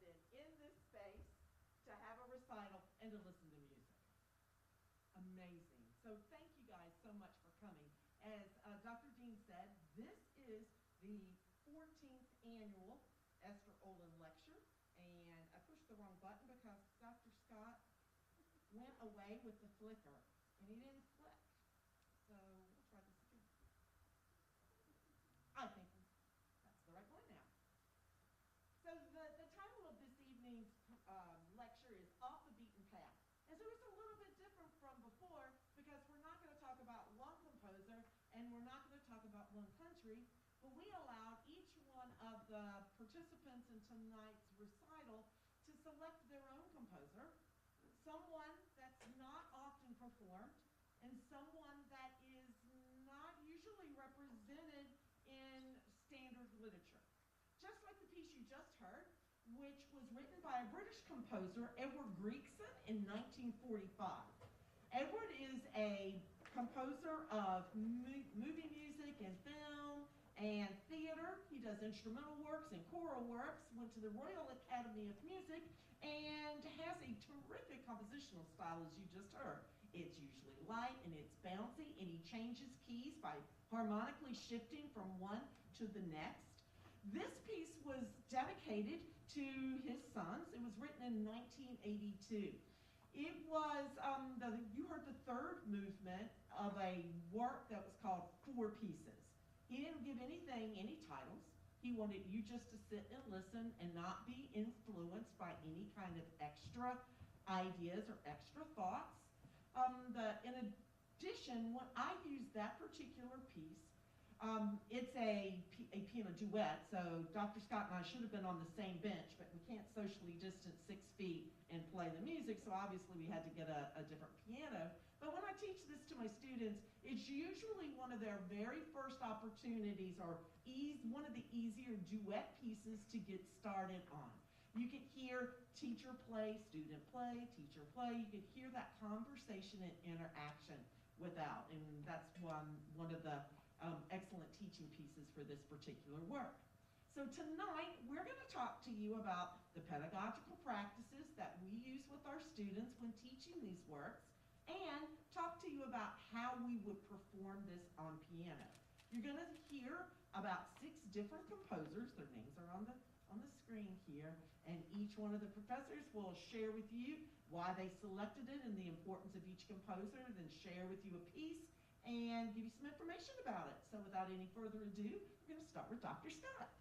interested in this space to have a recital and to listen to music. Amazing. So thank you guys so much for coming. As Dr. Dean said, this is the 14th annual Esther Olin lecture, and I pushed the wrong button because Dr. Scott went away with the flicker, and he didn't flick. So we'll try this again. I think that's the right one now. So the title of this evening's lecture is Off the Beaten Path. And so it's a little bit different from before because we're not going to talk about one composer and we're not going to talk about one country, but we allowed each one of the participants in tonight's recital to select their own composer, someone that's not often performed, and someone that is not usually represented in standard literature. Just like the piece you just heard, which was written by a British composer, Edward Greekson, in 1945. Edward is a composer of movie music and film and theater. He does instrumental works and choral works, went to the Royal Academy of Music, and has a terrific compositional style, as you just heard. It's usually light and it's bouncy, and he changes keys by harmonically shifting from one to the next. This piece was dedicated to his sons. It was written in 1982. It was, you heard the third movement of a work that was called Four Pieces. He didn't give anything any titles. He wanted you just to sit and listen and not be influenced by any kind of extra ideas or extra thoughts. In addition, when I used that particular piece, it's a piano duet, so Dr. Scott and I should have been on the same bench, but we can't socially distance 6 feet and play the music, so obviously we had to get a different piano. But when I teach this to my students, it's usually one of their very first opportunities or one of the easier duet pieces to get started on. You could hear teacher play, student play, teacher play. You could hear that conversation and interaction without, and that's one of the excellent teaching pieces for this particular work. So tonight, we're going to talk to you about the pedagogical practices that we use with our students when teaching these works, and talk to you about how we would perform this on piano. You're going to hear about 6 different composers. Their names are on the screen here, and each one of the professors will share with you why they selected it and the importance of each composer, then share with you a piece and give you some information about it. So without any further ado, we're going to start with Dr. Scott.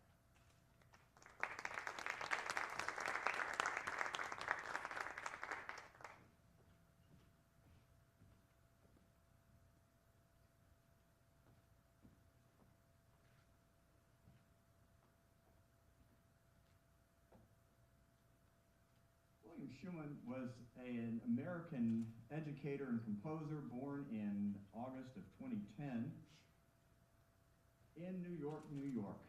Schuman was an American educator and composer born in August of 2010 in New York, New York.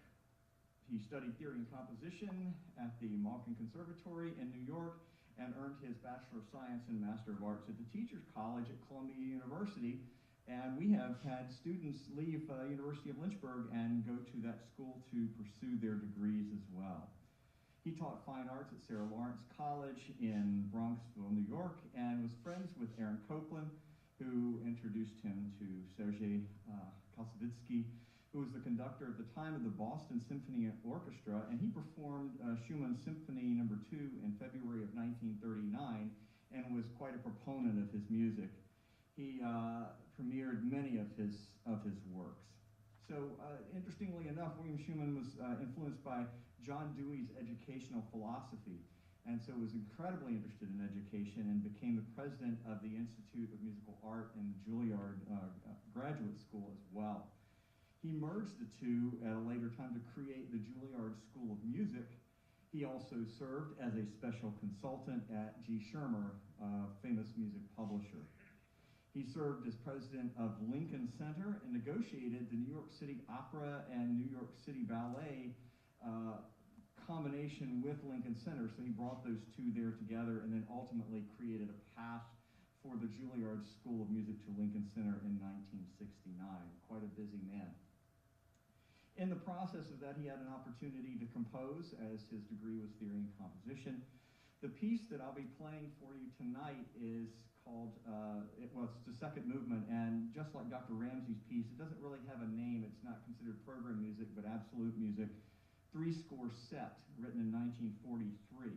He studied theory and composition at the Malkin Conservatory in New York and earned his Bachelor of Science and Master of Arts at the Teachers College at Columbia University. And we have had students leave University of Lynchburg and go to that school to pursue their degrees as well. He taught fine arts at Sarah Lawrence College in Bronxville, New York, and was friends with Aaron Copland, who introduced him to Sergei Kalsavitsky, who was the conductor at the time of the Boston Symphony Orchestra, and he performed Schumann's Symphony No. 2 in February of 1939 and was quite a proponent of his music. He premiered many of his works. So interestingly enough, William Schuman was influenced by John Dewey's educational philosophy, and so was incredibly interested in education and became the president of the Institute of Musical Art and the Juilliard Graduate School as well. He merged the two at a later time to create the Juilliard School of Music. He also served as a special consultant at G. Schirmer, a famous music publisher. He served as president of Lincoln Center and negotiated the New York City Opera and New York City Ballet combination with Lincoln Center. So he brought those two there together and then ultimately created a path for the Juilliard School of Music to Lincoln Center in 1969. Quite a busy man. In the process of that, he had an opportunity to compose, as his degree was theory and composition. The piece that I'll be playing for you tonight is called, it's the second movement, and just like Dr. Ramsey's piece, it doesn't really have a name. It's not considered program music, but absolute music. Three-score set, written in 1943.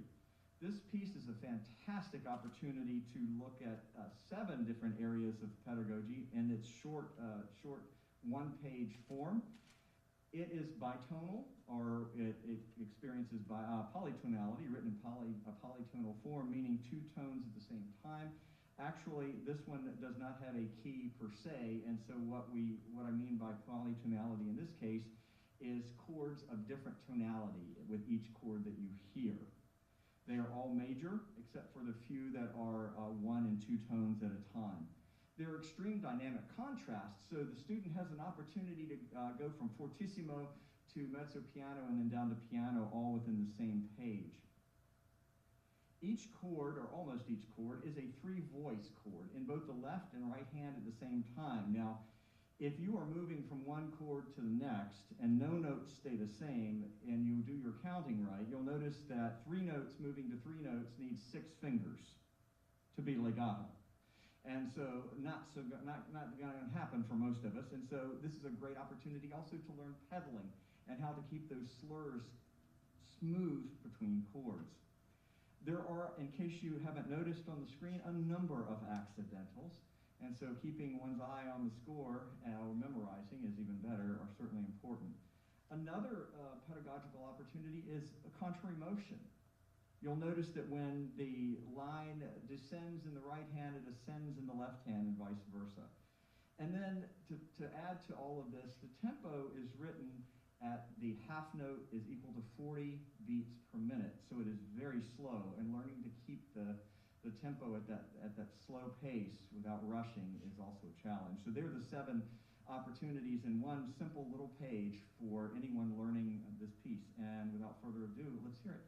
This piece is a fantastic opportunity to look at 7 different areas of pedagogy in its short one-page form. It is bitonal, or it experiences polytonality, written in a polytonal form, meaning 2 tones at the same time. Actually, this one does not have a key per se, and so what I mean by polytonality in this case is chords of different tonality with each chord that you hear. They are all major, except for the few that are 1 and 2 tones at a time. They're extreme dynamic contrasts, so the student has an opportunity to go from fortissimo to mezzo piano and then down to piano all within the same page. Each chord, or almost each chord, is a 3-voice chord in both the left and right hand at the same time. Now, if you are moving from one chord to the next and no notes stay the same and you do your counting right, you'll notice that 3 notes moving to 3 notes needs 6 fingers to be legato. And so not going to happen for most of us. And so this is a great opportunity also to learn pedaling and how to keep those slurs smooth between chords. There are, in case you haven't noticed on the screen, a number of accidentals. And so keeping one's eye on the score or memorizing is even better, are certainly important. Another pedagogical opportunity is a contrary motion. You'll notice that when the line descends in the right hand, it ascends in the left hand and vice versa. And then to add to all of this, the tempo is written at the half note is equal to 40 beats per minute. So it is very slow, and learning to keep the tempo at that slow pace without rushing is also a challenge. So there are the 7 opportunities in one simple little page for anyone learning this piece. And without further ado, let's hear it.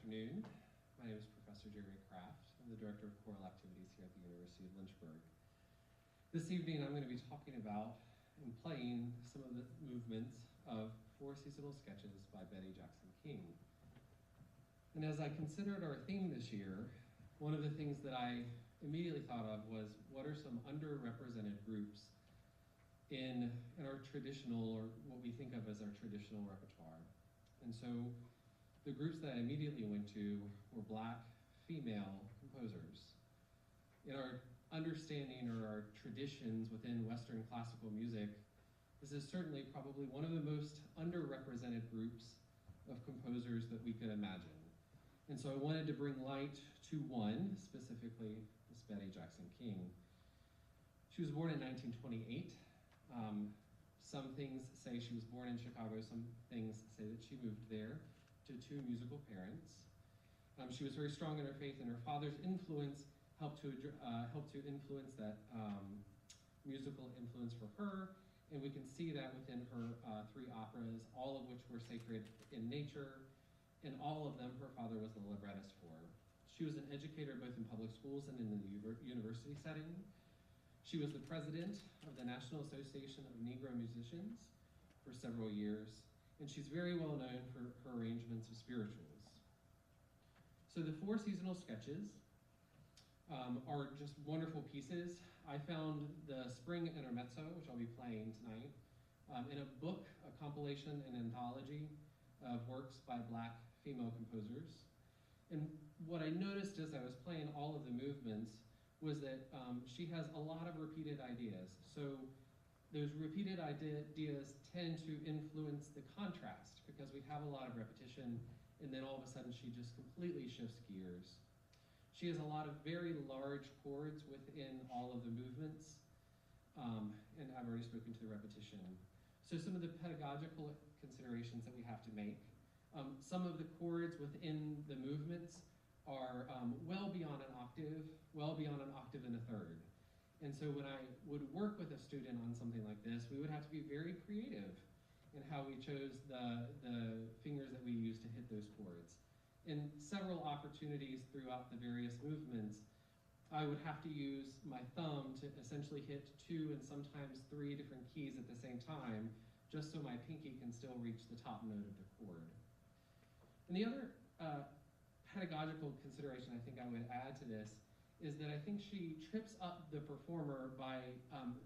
afternoon. My name is Professor Jerry Kraft. I'm the Director of Choral Activities here at the University of Lynchburg. This evening I'm going to be talking about and playing some of the movements of Four Seasonal Sketches by Betty Jackson King. And as I considered our theme this year, one of the things that I immediately thought of was, what are some underrepresented groups in our traditional, or what we think of as our traditional repertoire? And so the groups that I immediately went to were Black female composers. In our understanding or our traditions within Western classical music, this is certainly probably one of the most underrepresented groups of composers that we could imagine. And so I wanted to bring light to one, specifically Miss Betty Jackson King. She was born in 1928. Some things say she was born in Chicago, some things say that she moved there to two musical parents. She was very strong in her faith, and her father's influence helped to influence that musical influence for her, and we can see that within her three operas, all of which were sacred in nature, and all of them her father was the librettist for. She was an educator both in public schools and in the university setting. She was the president of the National Association of Negro Musicians for several years, and she's very well known for her arrangements of spirituals. So the Four Seasonal Sketches are just wonderful pieces. I found the Spring Intermezzo, which I'll be playing tonight, in a book, a compilation, an anthology of works by Black female composers. And what I noticed as I was playing all of the movements was that she has a lot of repeated ideas. So those repeated ideas tend to influence the contrast, because we have a lot of repetition, and then all of a sudden she just completely shifts gears. She has a lot of very large chords within all of the movements, and I've already spoken to the repetition. So some of the pedagogical considerations that we have to make. Some of the chords within the movements are well beyond an octave and a third. And so when I would work with a student on something like this, we would have to be very creative in how we chose the fingers that we use to hit those chords. In several opportunities throughout the various movements, I would have to use my thumb to essentially hit 2 and sometimes 3 different keys at the same time, just so my pinky can still reach the top note of the chord. And the other pedagogical consideration I think I would add to this is that I think she trips up the performer by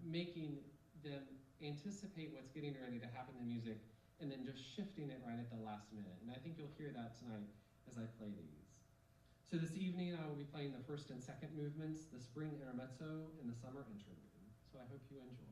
making them anticipate what's getting ready to happen in the music and then just shifting it right at the last minute. And I think you'll hear that tonight as I play these. So this evening I will be playing the first and second movements, the Spring Intermezzo and the Summer Interlude. So I hope you enjoy.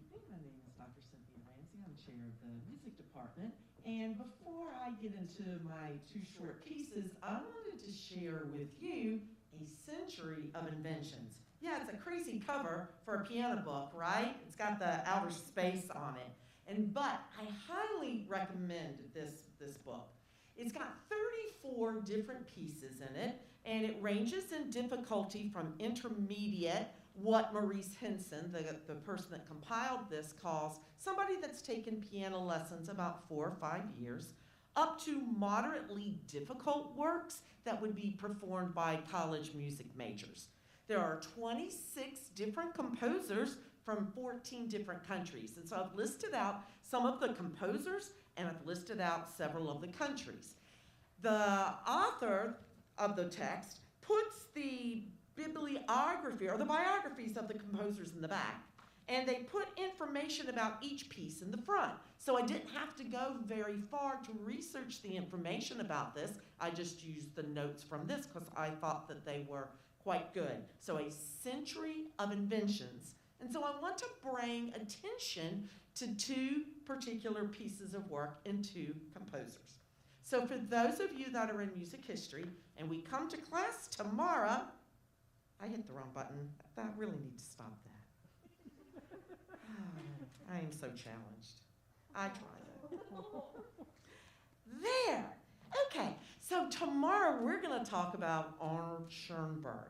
evening. My name is Dr. Cynthia Ramsey. I'm chair of the music department. And before I get into my two short pieces, I wanted to share with you a century of inventions. Yeah, it's a crazy cover for a piano book, right? It's got the outer space on it. But I highly recommend this book. It's got 34 different pieces in it, and it ranges in difficulty from intermediate, what Maurice Hinson, the person that compiled this, calls somebody that's taken piano lessons about 4 or 5 years, up to moderately difficult works that would be performed by college music majors. There are 26 different composers from 14 different countries. And so I've listed out some of the composers, and I've listed out several of the countries. The author of the text puts the bibliography, or the biographies of the composers in the back, and they put information about each piece in the front. So I didn't have to go very far to research the information about this. I just used the notes from this because I thought that they were quite good. So a century of inventions. And so I want to bring attention to two particular pieces of work and two composers. So for those of you that are in music history, and we come to class tomorrow, I hit the wrong button. I really need to stop that. I am so challenged. I try though. There. Okay, so tomorrow we're going to talk about Arnold Schonberg.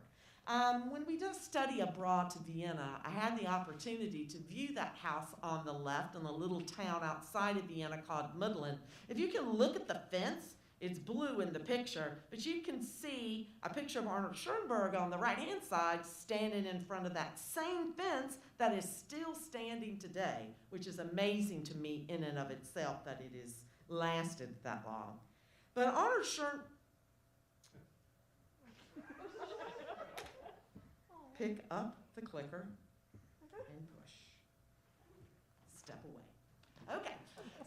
When we did study abroad to Vienna, I had the opportunity to view that house on the left in a little town outside of Vienna called Midland. If you can look at the fence, it's blue in the picture, but you can see a picture of Arnold Schoenberg on the right-hand side standing in front of that same fence that is still standing today, which is amazing to me in and of itself that it has lasted that long. But Arnold Schoenberg, pick up the clicker and push. Step away. Okay,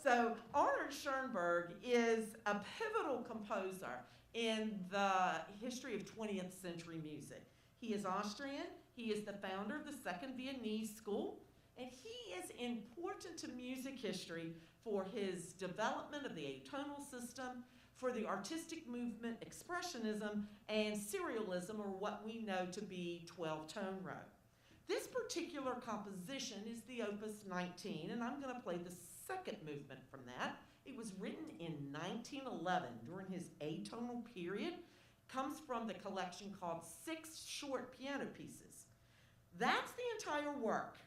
so Arnold Schoenberg is a pivotal composer in the history of 20th century music. He is Austrian. He is the founder of the Second Viennese School, and he is important to music history for his development of the atonal system, for the artistic movement, expressionism, and serialism, or what we know to be 12-tone row. This particular composition is the Opus 19, and I'm going to play the second movement from that. It was written in 1911 during his atonal period. Comes from the collection called 6 Short Piano Pieces. That's the entire work.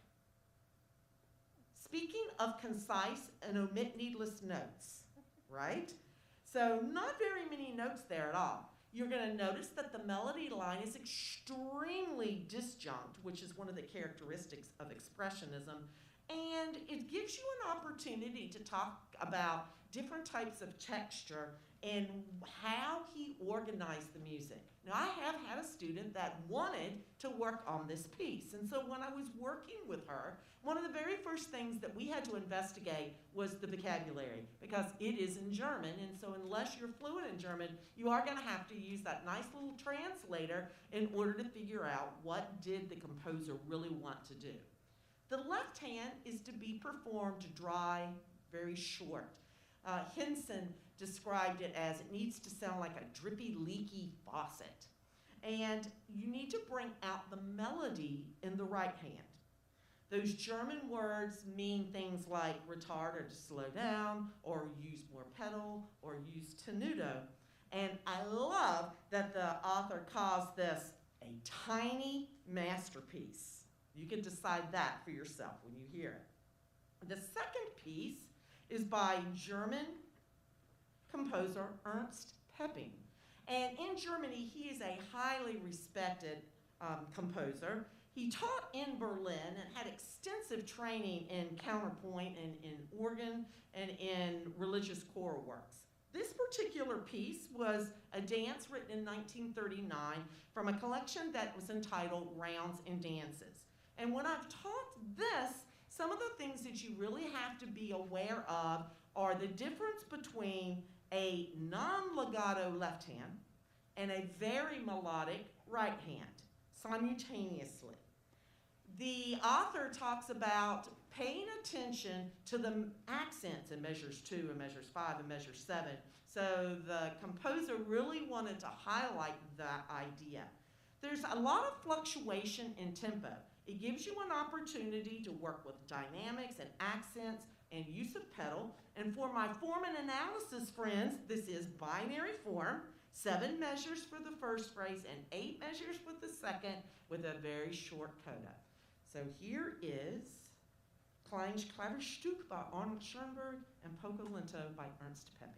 Speaking of concise and omit needless notes, right? So not very many notes there at all. You're going to notice that the melody line is extremely disjunct, which is one of the characteristics of expressionism, and it gives you an opportunity to talk about different types of texture and how he organized the music. Now, I have had a student that wanted to work on this piece, and so when I was working with her, one of the very first things that we had to investigate was the vocabulary, because it is in German, and so unless you're fluent in German, you are going to have to use that nice little translator in order to figure out what did the composer really want to do. The left hand is to be performed dry, very short. Hinson described it as it needs to sound like a drippy, leaky faucet. And you need to bring out the melody in the right hand. Those German words mean things like retard or to slow down, or use more pedal, or use tenuto. And I love that the author calls this a tiny masterpiece. You can decide that for yourself when you hear it. The second piece is by German composer Ernst Pepin. And in Germany, he is a highly respected composer. He taught in Berlin and had extensive training in counterpoint and in organ and in religious choral works. This particular piece was a dance written in 1939 from a collection that was entitled Rounds and Dances. And when I've taught this, some of the things that you really have to be aware of are the difference between a non-legato left hand and a very melodic right hand simultaneously. The author talks about paying attention to the accents in measures 2 and measures 5 and measure 7. So the composer really wanted to highlight that idea. There's a lot of fluctuation in tempo. It gives you an opportunity to work with dynamics and accents and use of pedal. And for my form and analysis friends, this is binary form, 7 measures for the first phrase and 8 measures with the second with a very short coda. So here is Kleines Klavierstück by Arnold Schonberg and Poco Lento by Ernst Pepin.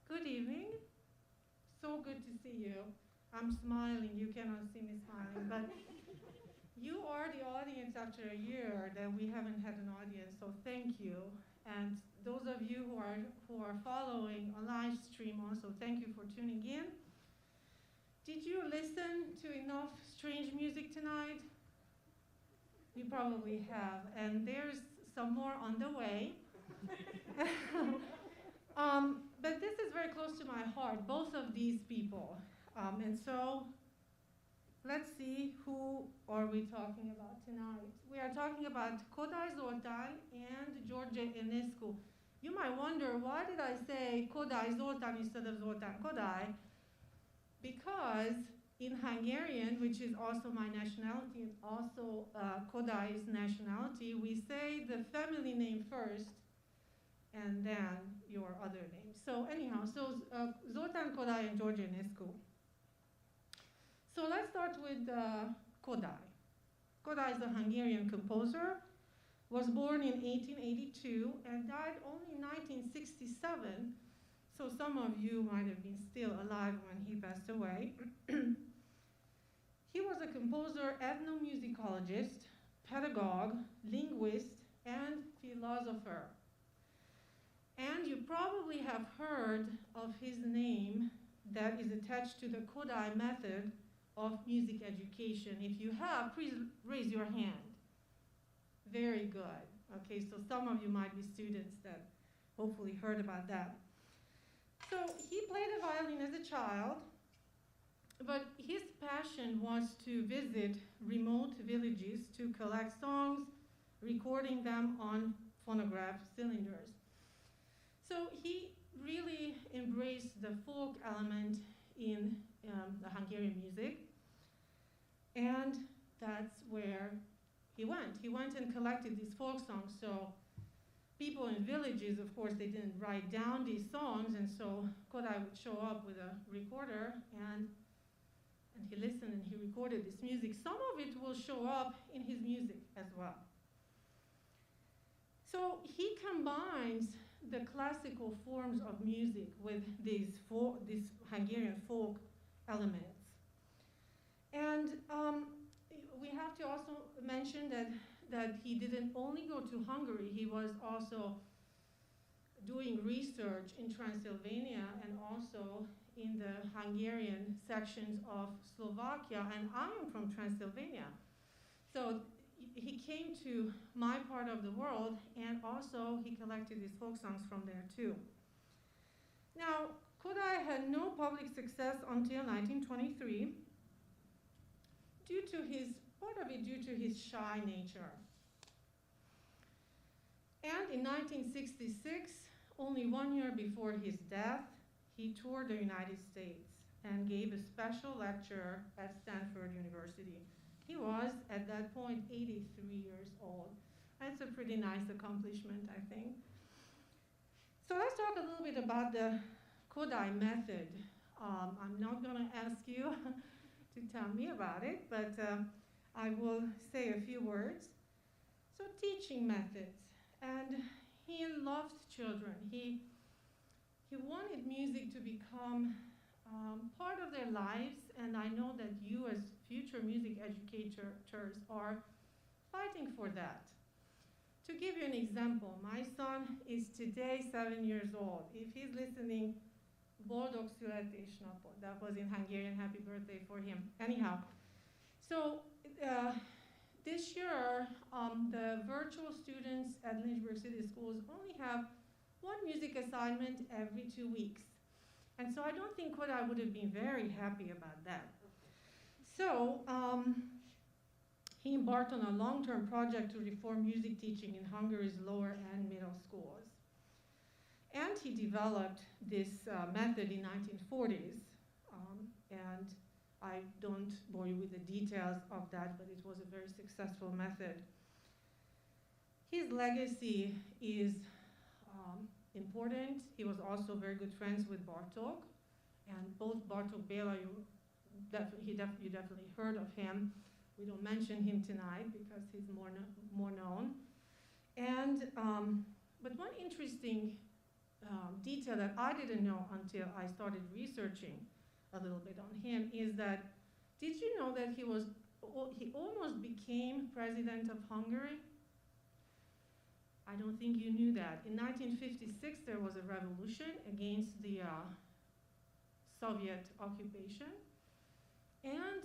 Good evening. So good to see you. I'm smiling. You cannot see me smiling, but you are the audience after a year that we haven't had an audience, so thank you. And those of you who are following a live stream also, thank you for tuning in. Did you listen to enough strange music tonight? You probably have, and there's some more on the way. But this is very close to my heart, both of these people. And so let's see who are we talking about tonight. We are talking about Kodai Zoltán and George Enescu. You might wonder, why did I say Kodai Zoltán instead of Zoltán Kodály? Because in Hungarian, which is also my nationality and also Kodai's nationality, we say the family name first and then your other name. So anyhow, Zoltán Kodály and George Enescu. So let's start with Kodály. Kodály is a Hungarian composer, was born in 1882 and died only in 1967, so some of you might have been still alive when he passed away. He was a composer, ethnomusicologist, pedagogue, linguist, and philosopher. And you probably have heard of his name that is attached to the Kodai Method of music education. If you have, please raise your hand. Very good. Okay, so some of you might be students that hopefully heard about that. So he played the violin as a child, but his passion was to visit remote villages to collect songs, recording them on phonograph cylinders. So he really embraced the folk element in the Hungarian music, and that's where he went. He went and collected these folk songs. So people in villages, of course, they didn't write down these songs, and so Kodály would show up with a recorder, and he listened and he recorded this music. Some of it will show up in his music as well. So he combines the classical forms of music with these Hungarian folk elements. And we have to also mention that he didn't only go to Hungary, he was also doing research in Transylvania and also in the Hungarian sections of Slovakia, and I am from Transylvania. So he came to my part of the world, and also he collected his folk songs from there too. Now, Kodály had no public success until 1923, part of it due to his shy nature. And in 1966, only 1 year before his death, he toured the United States and gave a special lecture at Stanford University. He was, at that point, 83 years old. That's a pretty nice accomplishment, I think. So let's talk a little bit about the Kodai Method. I'm not going to ask you to tell me about it, but I will say a few words. So teaching methods, and he loved children. He wanted music to become part of their lives, and I know that you as future music educators are fighting for that. To give you an example, my son is today 7 years old. If he's listening, boldog születésnapot. That was in Hungarian, happy birthday for him. Anyhow, so this year, the virtual students at Lynchburg City Schools only have one music assignment every 2 weeks. And so I don't think Kodály would have been very happy about that. So he embarked on a long-term project to reform music teaching in Hungary's lower and middle schools. And he developed this method in 1940s. And I don't bore you with the details of that, but it was a very successful method. His legacy is important. He was also very good friends with Bartók, and both Bartók Béla, you definitely heard of him. We don't mention him tonight because he's more known. And but one interesting detail that I didn't know until I started researching a little bit on him is that, did you know that he almost became president of Hungary? I don't think you knew that. In 1956, there was a revolution against the Soviet occupation. And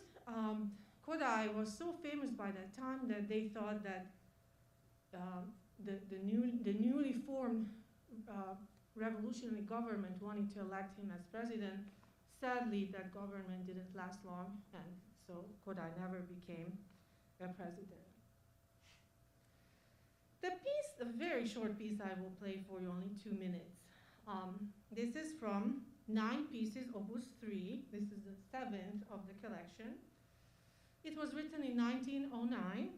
Kodály was so famous by that time that they thought that the newly formed revolutionary government wanted to elect him as president. Sadly, that government didn't last long, and so Kodály never became a president. The piece, a very short piece I will play for you, only 2 minutes. This is from 9 pieces, Opus 3. This is the 7th of the collection. It was written in 1909,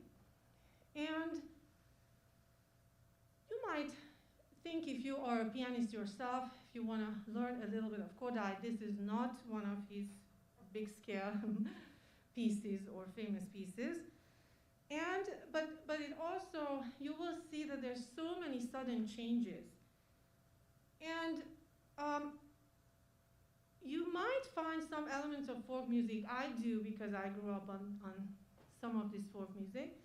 and you might think, if you are a pianist yourself, if you want to learn a little bit of Kodály, this is not one of his big scale pieces or famous pieces. But it also, you will see that there's so many sudden changes. And you might find some elements of folk music. I do, because I grew up on some of this folk music.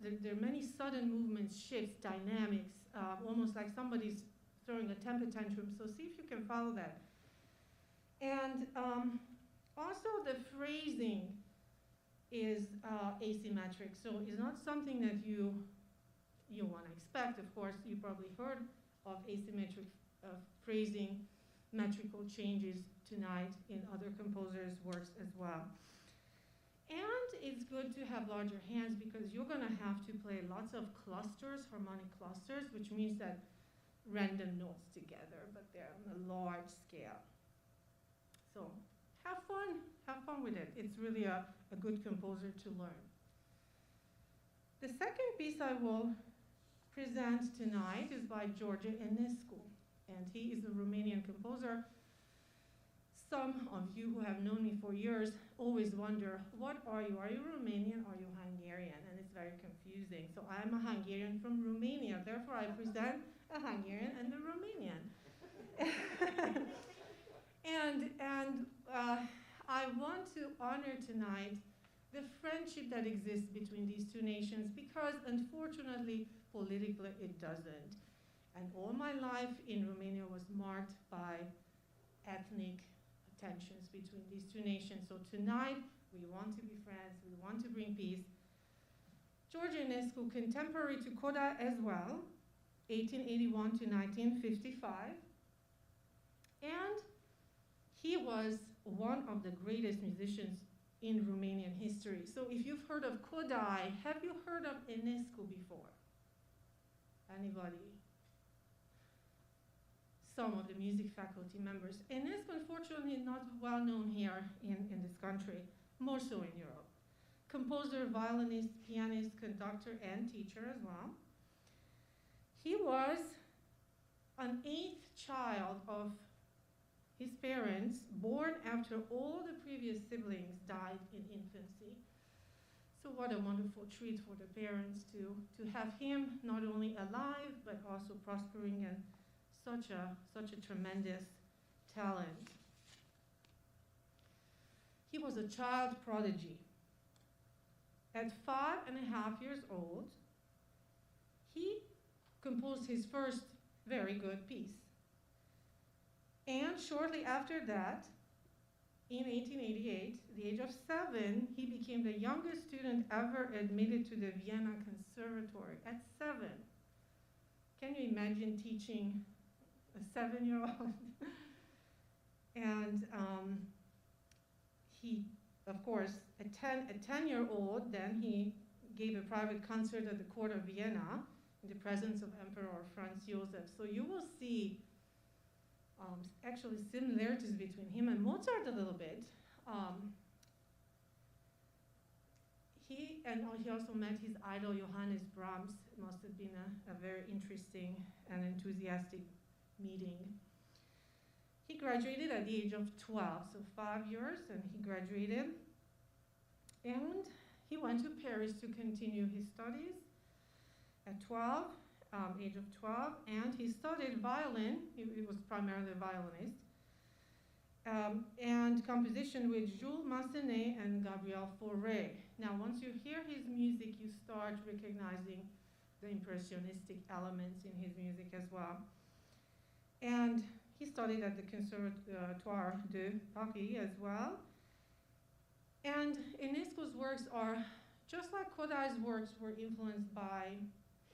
There are many sudden movements, shifts, dynamics, almost like somebody's throwing a temper tantrum. So see if you can follow that. And also the phrasing is asymmetric. So it's not something that you want to expect. Of course, you probably heard of asymmetric phrasing, metrical changes tonight in other composers' works as well. And it's good to have larger hands because you're going to have to play lots of clusters, harmonic clusters, which means that random notes together, but they're on a large scale. So have fun with it. It's really a good composer to learn. The second piece I will present tonight is by George Enescu, and he is a Romanian composer. Some of you who have known me for years always wonder, what are you? Are you Romanian or are you Hungarian? And it's very confusing. So I'm a Hungarian from Romania. Therefore, I present a Hungarian and a Romanian. and I want to honor tonight the friendship that exists between these two nations because, unfortunately, politically, it doesn't. And all my life in Romania was marked by ethnic tensions between these two nations. So tonight, we want to be friends, we want to bring peace. George Enescu, contemporary to Kodály as well, 1881 to 1955. And he was one of the greatest musicians in Romanian history. So if you've heard of Kodály, have you heard of Enescu before? Anybody? Some of the music faculty members. Enescu, unfortunately, is not well known here in this country, more so in Europe. Composer, violinist, pianist, conductor, and teacher as well. He was an 8th child of his parents, born after all the previous siblings died in infancy. So what a wonderful treat for the parents to have him not only alive, but also prospering and such a tremendous talent. He was a child prodigy. At 5.5 years old, he composed his first very good piece. And shortly after that, in 1888, the age of 7, he became the youngest student ever admitted to the Vienna Conservatory at 7. Can you imagine teaching a 7-year-old? And he, of course, a 10-year-old, then he gave a private concert at the court of Vienna in the presence of Emperor Franz Joseph. So you will see actually similarities between him and Mozart a little bit. He also met his idol Johannes Brahms. It must have been a very interesting and enthusiastic meeting. He graduated at the age of 12, so 5 years, and he graduated. And he went to Paris to continue his studies at 12. Age of 12, and he studied violin. He was primarily a violinist, and composition with Jules Massenet and Gabriel Fauré. Now, once you hear his music, you start recognizing the impressionistic elements in his music as well. And he studied at the Conservatoire de Paris as well. And Enescu's works are, just like Kodály's works were influenced by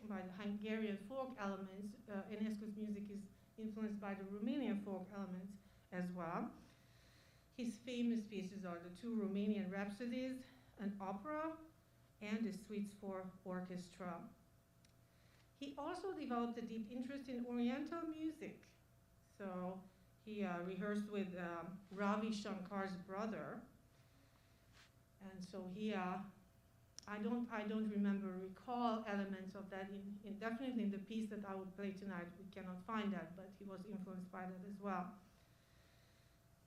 the Hungarian folk elements, Enescu's music is influenced by the Romanian folk elements as well. His famous pieces are the 2 Romanian Rhapsodies, an opera, and the suites for orchestra. He also developed a deep interest in Oriental music. So he rehearsed with Ravi Shankar's brother, and so he I don't recall elements of that definitely in the piece that I would play tonight. We cannot find that, but he was influenced by that as well.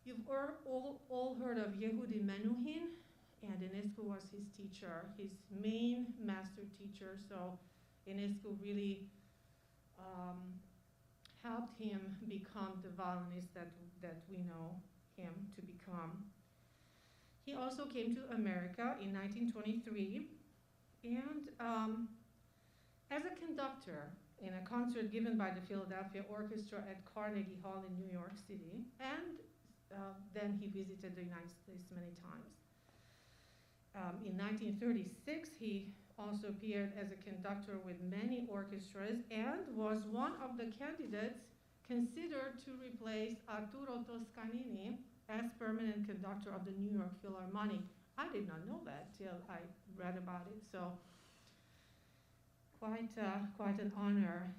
You've all heard of Yehudi Menuhin, and Enescu was his teacher, his main master teacher. So Enescu really helped him become the violinist that we know him to become. He also came to America in 1923, and as a conductor in a concert given by the Philadelphia Orchestra at Carnegie Hall in New York City, and then he visited the United States many times. In 1936, he also appeared as a conductor with many orchestras and was one of the candidates considered to replace Arturo Toscanini as permanent conductor of the New York Philharmonic. I did not know that till I read about it, so quite an honor.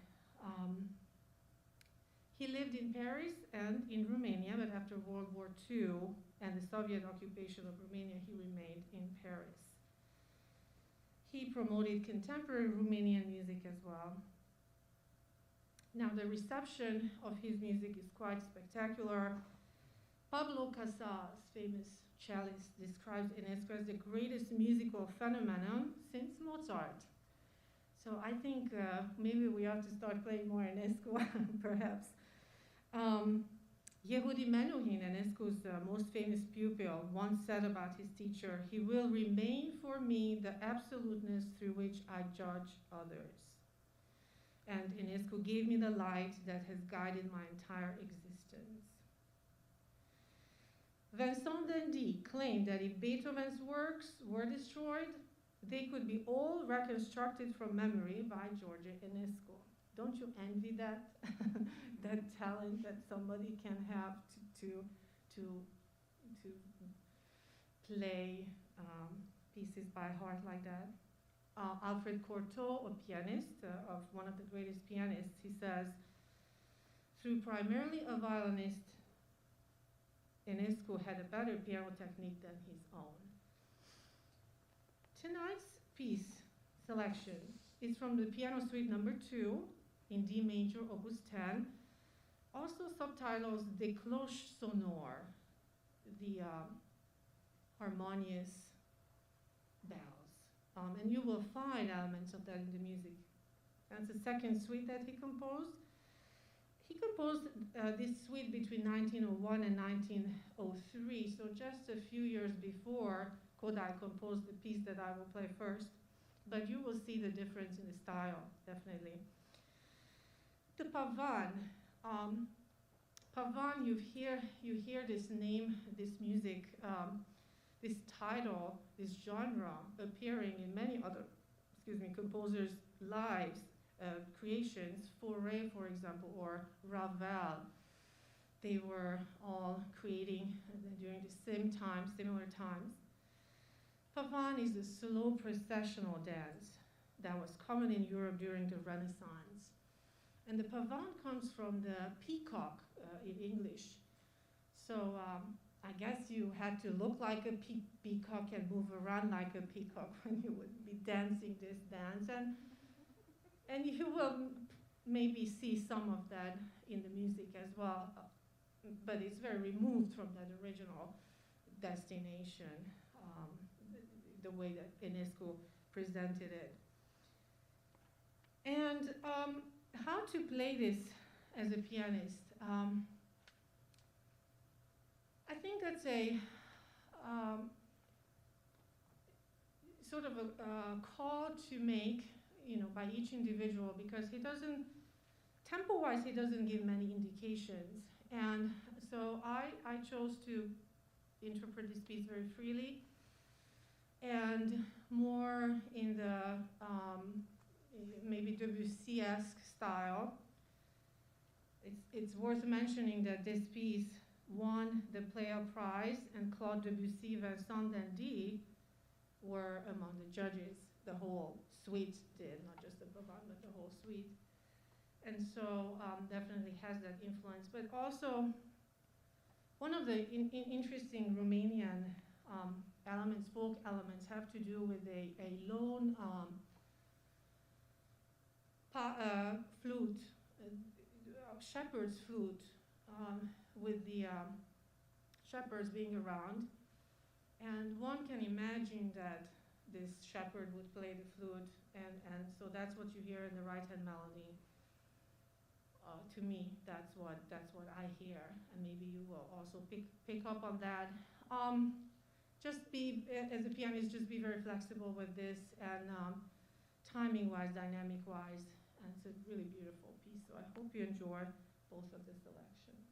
He lived in Paris and in Romania, but after World War II and the Soviet occupation of Romania, he remained in Paris. He promoted contemporary Romanian music as well. Now, the reception of his music is quite spectacular. Pablo Casals, famous cellist, describes Enescu as the greatest musical phenomenon since Mozart. So I think maybe we ought to start playing more Enescu, perhaps. Yehudi Menuhin, Enescu's most famous pupil, once said about his teacher, "He will remain for me the absoluteness through which I judge others." And Enescu gave me the light that has guided my entire existence. Vincent d'Indy claimed that if Beethoven's works were destroyed, they could be all reconstructed from memory by George Enescu. Don't you envy that? That talent that somebody can have to play pieces by heart like that. Alfred Cortot, a pianist, of one of the greatest pianists, he says, "Through primarily a violinist, Enescu had a better piano technique than his own." Tonight's piece selection is from the Piano Suite No. 2 in D major, Opus 10, also subtitles Des Cloches Sonores, the harmonious bells. And you will find elements of that in the music. That's the second suite that he composed. He composed this suite between 1901 and 1903, so just a few years before Kodály composed the piece that I will play first. But you will see the difference in the style, definitely. The Pavane. Pavane, you hear this name, this music, this title, this genre appearing in many other, composers' lives, creations. Fauré, for example, or Ravel. They were all creating during the same time, similar times. Pavane is a slow processional dance that was common in Europe during the Renaissance. And the pavane comes from the peacock in English. So I guess you had to look like a peacock and move around like a peacock when you would be dancing this dance. And you will maybe see some of that in the music as well, but it's very removed from that original destination. The way that Enescu presented it. And how to play this as a pianist? I think that's a sort of a call to make, by each individual, because he doesn't, tempo-wise, he doesn't give many indications. And so I chose to interpret this piece very freely, and more in the maybe Debussy-esque style. It's worth mentioning that this piece won the Pleyel Prize, and Claude Debussy, Vincent d'Indy were among the judges. The whole suite did, not just the pavane, but the whole suite. And so definitely has that influence. But also, one of the interesting Romanian elements, folk elements, have to do with a lone flute, shepherd's flute, with the shepherds being around, And one can imagine that this shepherd would play the flute, and so that's what you hear in the right-hand melody. To me, that's what I hear, and maybe you will also pick up on that. Just be, as a pianist, just be very flexible with this, and timing-wise, dynamic-wise, and it's a really beautiful piece. So I hope you enjoy both of the selections.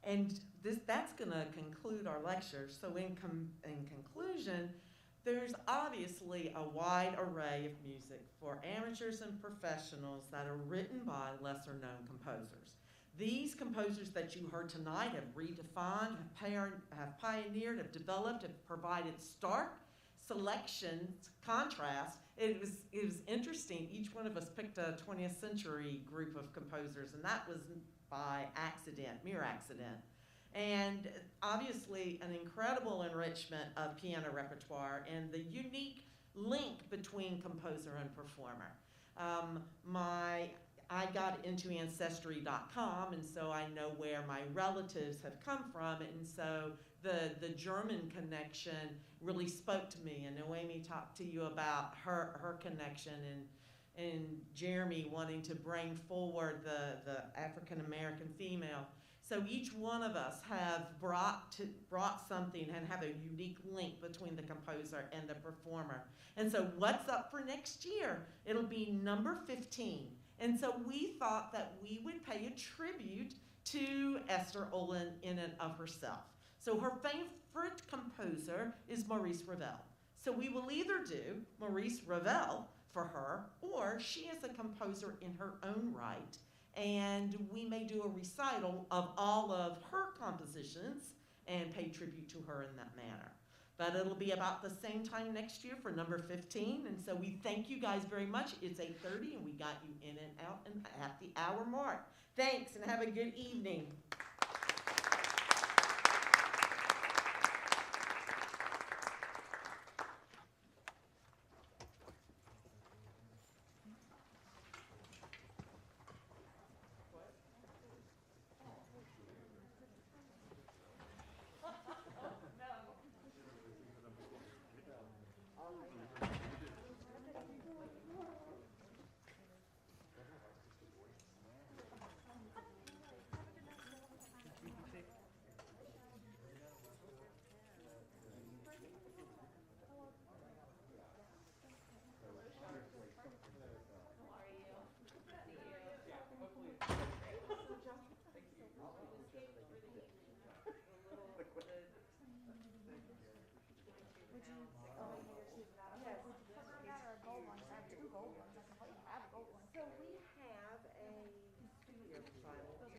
And that's going to conclude our lecture. So in conclusion, there's obviously a wide array of music for amateurs and professionals that are written by lesser known composers. These composers that you heard tonight have redefined, have pioneered, have developed, have provided stark selections, contrast. It was interesting. Each one of us picked a 20th century group of composers, and that was by accident, mere accident. And obviously an incredible enrichment of piano repertoire and the unique link between composer and performer. I got into Ancestry.com, and so I know where my relatives have come from, and so the German connection really spoke to me, and Noemi talked to you about her connection, and Jeremy wanting to bring forward the African-American female. So each one of us have brought something and have a unique link between the composer and the performer. And so what's up for next year? It'll be number 15. And so we thought that we would pay a tribute to Esther Olin in and of herself. So her favorite composer is Maurice Ravel. So we will either do Maurice Ravel for her, or she is a composer in her own right, and we may do a recital of all of her compositions and pay tribute to her in that manner. But it'll be about the same time next year for number 15, and so we thank you guys very much. It's 8:30, and we got you in and out and at the hour mark. Thanks, and have a good evening.